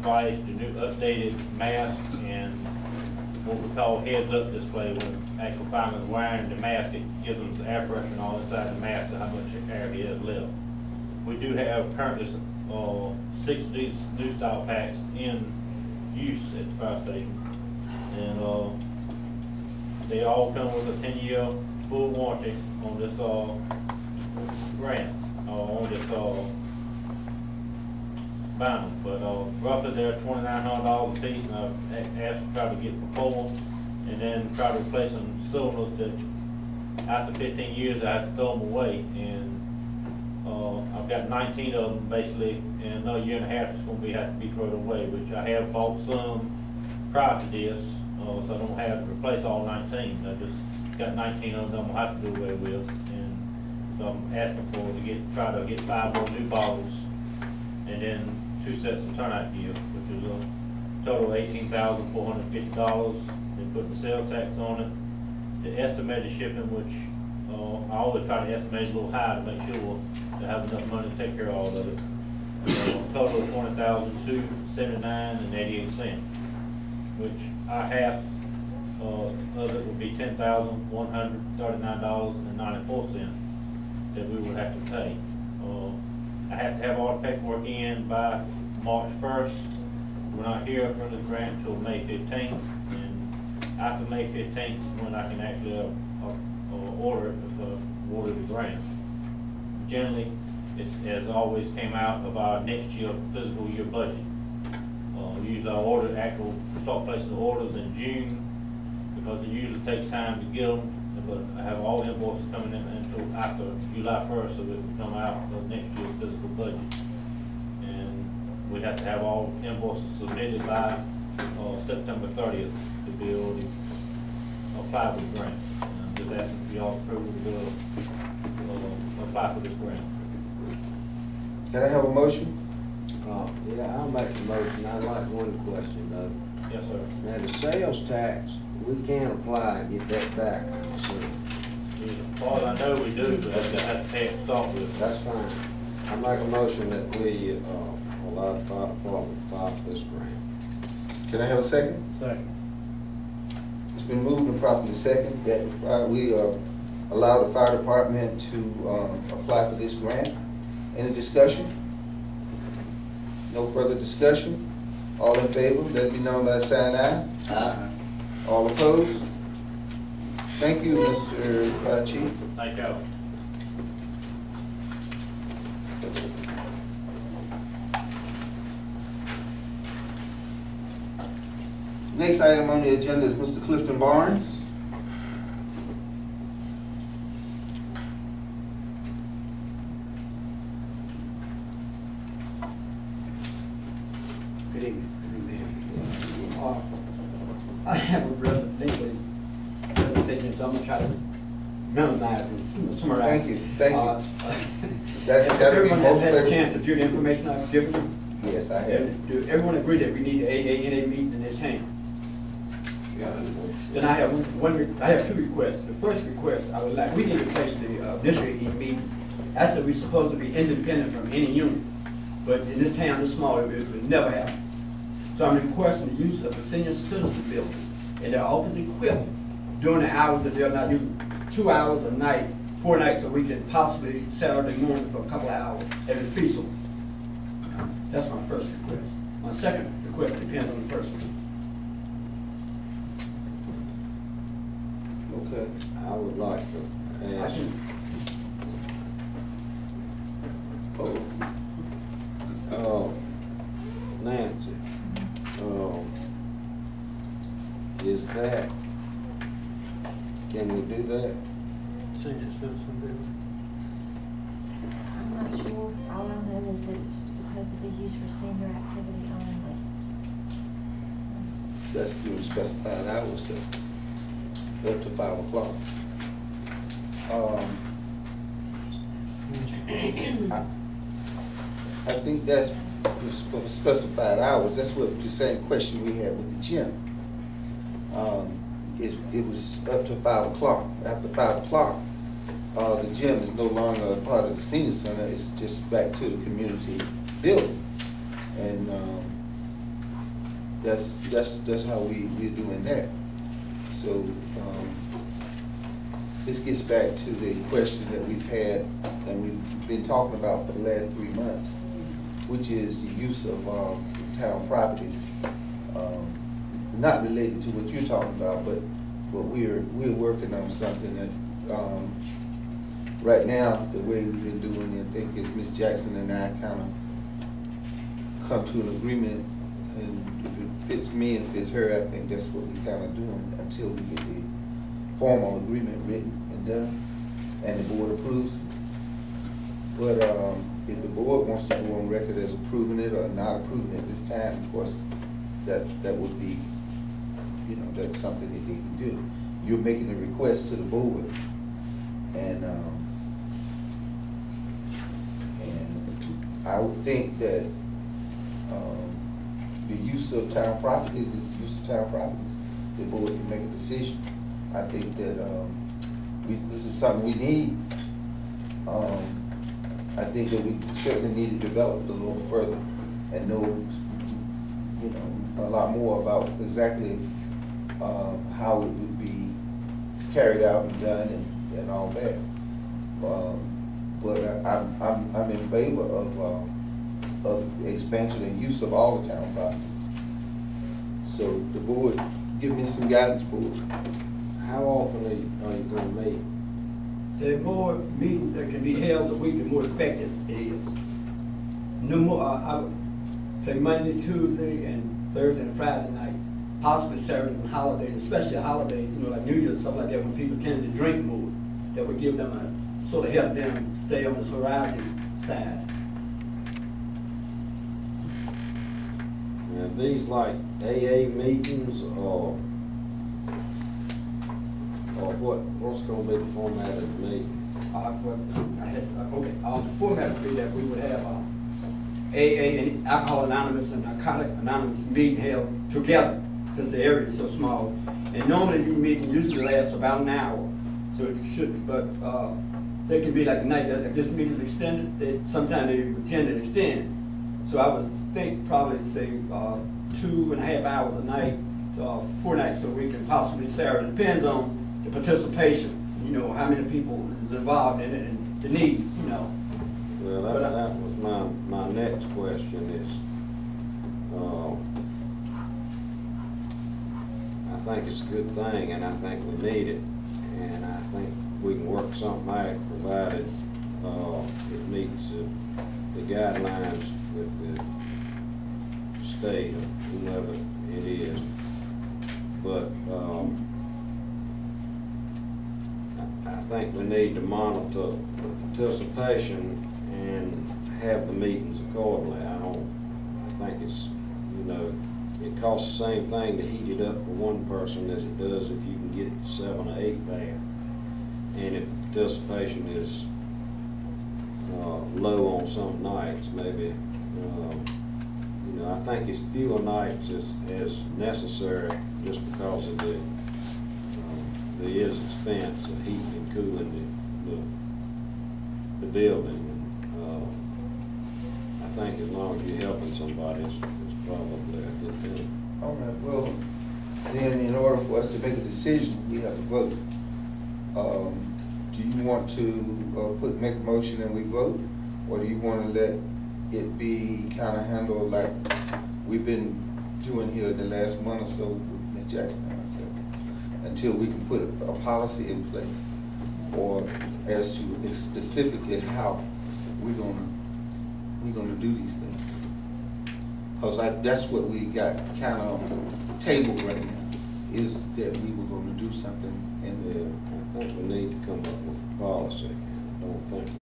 device, the new updated mask, and what we call heads-up display. When actual fireman's wearing the mask, it gives them the air pressure and all inside the mask to how much air he has left. We do have currently 6 of these new style packs in use at the fire station, and they all come with a 10-year full warranty on this grant, on this vinyl. But roughly they're $2,900 a piece, and I've asked to try to get proposal and then try to replace some cylinders that after 15 years I have to throw them away. And I've got 19 of them basically, and another year and a half it's going to have to be thrown away, which I have bought some prior to this, so I don't have to replace all 19. I just got 19 of them I'm going to have to do away with, and so I'm asking for try to get 5 more new bottles, and then 2 sets of turnout gear, which is a total of $18,450. They put the sales tax on it, the estimated shipping, which I always try to estimate a little high to make sure to have enough money to take care of all of it. Total of $20,279.88, which our half of it would be $10,139.94 that we would have to pay. I have to have all the paperwork in by March 1st. We're not here from the grant until May 15th, and after May 15th when I can actually order it for order the grant. Generally, it has always came out of our next year fiscal year budget. Usually I start placing the orders in June, because it usually takes time to get them, but I have all the invoices coming in until after July 1st, so it will come out of next year's fiscal budget. And we have to have all invoices submitted by September 30th to be able to apply for the grant. I'm just asking for y'all approval to apply for this grant. Can I have a motion? Yeah, I'll make the motion. I'd like one question though. Yes, sir. Now the sales tax, we can apply and get that back. So As far as I know, we do, but I have to pay it to start with. that's fine. I make a motion that we allow the fire department to file for this grant. Can I have a second? Second. It's been moved and properly second that we allow the fire department to apply for this grant. Any discussion? No further discussion? All in favor, let it be known by a sign aye. Aye. All opposed? Thank you, Mr. Fire Chief. Thank you. Next item on the agenda is Mr. Clifton Barnes. Good evening. I have a rather lengthy presentation, so I'm going to try to minimize and summarize. Thank you. Thank you. Everyone has had a chance to view the information I've given them. Yes, I have. Do everyone agree that we need the AANA meeting in this town? Then I have I have 2 requests. The first request, we need to place the district meeting. Actually, we're supposed to be independent from any union, but in this town, this small, it would never happen. So I'm requesting the use of a senior citizen building and their office equipment during the hours that they're not using, 2 hours a night, 4 nights a week, and possibly Saturday morning for a couple of hours, if it's feasible. That's my first request. My second request depends on the first one. Okay. I would like to ask. Nancy, is that, can we do that? Senior citizen building. I'm not sure. All I know is that it's supposed to be used for senior activity only. That's due to specified hours to up to 5 o'clock. I think that's for specified hours. That's what the same question we had with the gym. It was up to 5 o'clock. After 5 o'clock, the gym is no longer a part of the senior center. It's just back to the community building. And that's how we're doing that. So, this gets back to the question that we've had and we've been talking about for the last 3 months, which is the use of town properties. Not related to what you're talking about, but we're working on something that right now, the way we've been doing it, I think is Ms. Jackson and I kind of come to an agreement, and if it fits me and fits her, I think that's what we're kind of doing until we get the formal agreement written and done, and the board approves. But if the board wants to go on record as approving it or not approving it this time, of course, that would be, you know, that's something that they can do. You're making a request to the board, and I would think that the use of town properties is the use of town properties. The board can make a decision. I think that this is something we need. I think that we certainly need to develop it a little further and know, you know, a lot more about exactly how it would be carried out and done and all that. But I'm in favor of the expansion and use of all the town properties. So the board, give me some guidance, board. How often are you gonna meet? So the more meetings that can be held a week, the more effective it is. No more, I would say Monday, Tuesday, and Thursday and Friday nights, possibly Saturdays and holidays, especially holidays, you know, like New Year's and stuff like that, when people tend to drink more, that would give them a, sort of help them stay on the sobriety side. Now, these like AA meetings or what's gonna be the format of the meeting? The format would be that we would have AA and Alcohol Anonymous and Narcotic Anonymous meeting held together, since the area is so small. And normally these meetings usually last about an hour, so it should, but they can be like the night, if this meeting is extended, sometimes they would tend to extend. So I would think probably say 2.5 hours a night, 4 nights a week, and possibly Saturday. Depends on the participation, you know, how many people is involved in it and the needs, you know. Well, that was my next question is, I think it's a good thing and I think we need it. And I think we can work something out provided it meets the guidelines with the state or whoever it is. But I think we need to monitor the participation and have the meetings accordingly. I think it's, you know, it costs the same thing to heat it up for one person as it does if you can get 7 or 8 there. And if the participation is low on some nights, maybe, you know, I think it's fewer nights as necessary just because of the is expense of heating and cooling the building. I think as long as you're helping somebody, it's probably a good thing. All right, well, then in order for us to make a decision, we have to vote. Do you want to make a motion and we vote? Or do you want to let it be kind of handled like we've been doing here the last month or so with Ms. Jackson and myself, until we can put a policy in place, or as to specifically how we're gonna do these things? Because that's what we got kind of tabled right now, is that we were gonna do something. And Yeah, I think we need to come up with a policy. I don't think